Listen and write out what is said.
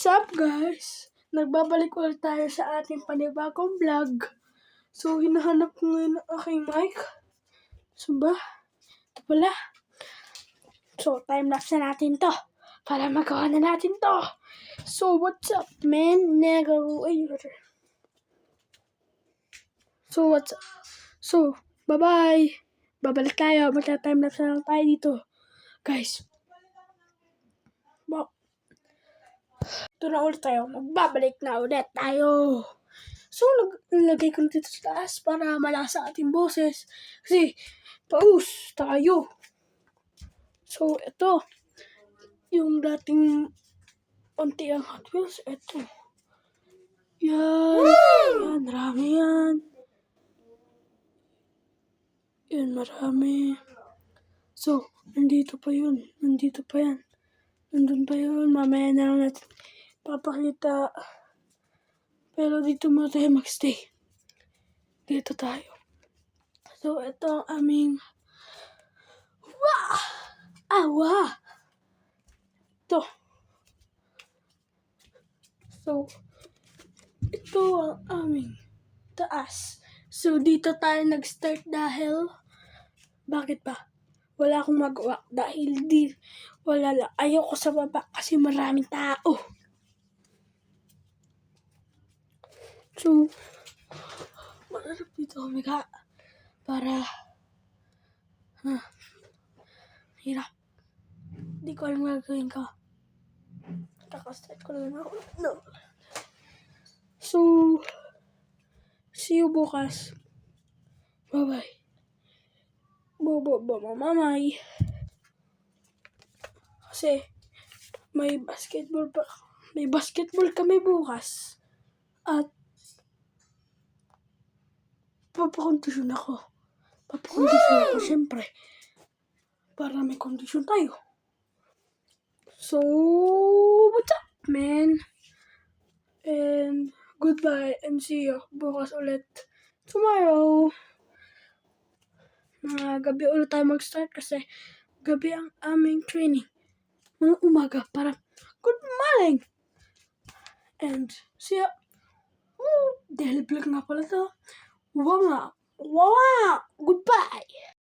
Up guys? Nagbabalik ulit tayo sa ating panibagong vlog. So, hinahanap ko ngayon ang aking mic. So ba? Ito pala. So, time-lapse na natin to. Para magawa na natin to. So, what's up, man? So, what's up? So, bye-bye. Babalik tayo. Magta-time-lapse na lang tayo dito. Guys. Ito na ulit tayo. Magbabalik na ulit tayo. So, nilagay ko na dito sa taas para malasa ating boses. Kasi, paus tayo. So, ito. Yung dating unti ang Hot Wheels. Ito. Yan. Yan, marami yan. Yan, marami. So, nandito pa yun. Nandito pa yan. Nandun pa yun. Mamaya na lang natin papakita. Pero dito muna tayo magstay. Dito tayo. So, ito ang aming awa! Ito. So, ito ang aming taas. So, dito tayo nag-start dahil bakit ba? Wala akong magawa dahil wala lang. Ayoko sa baba kasi maraming tao. So, masarap dito humiga para hirap. Hindi ko alam gagawin ko. Kakastart ko lang ako. No. So, see you bukas. Bye-bye. Mamamay. Kasi, may basketball kami bukas. At, papakondisyon ako, syempre. Para may kondisyon tayo. So, what's up, man? And, goodbye and see you bukas ulit tomorrow. Mga gabi ulit tayo mag-start kasi gabi ang aming training. Mga umaga para good morning. And see ya. Daily vlog nga pala to. Wow! Goodbye!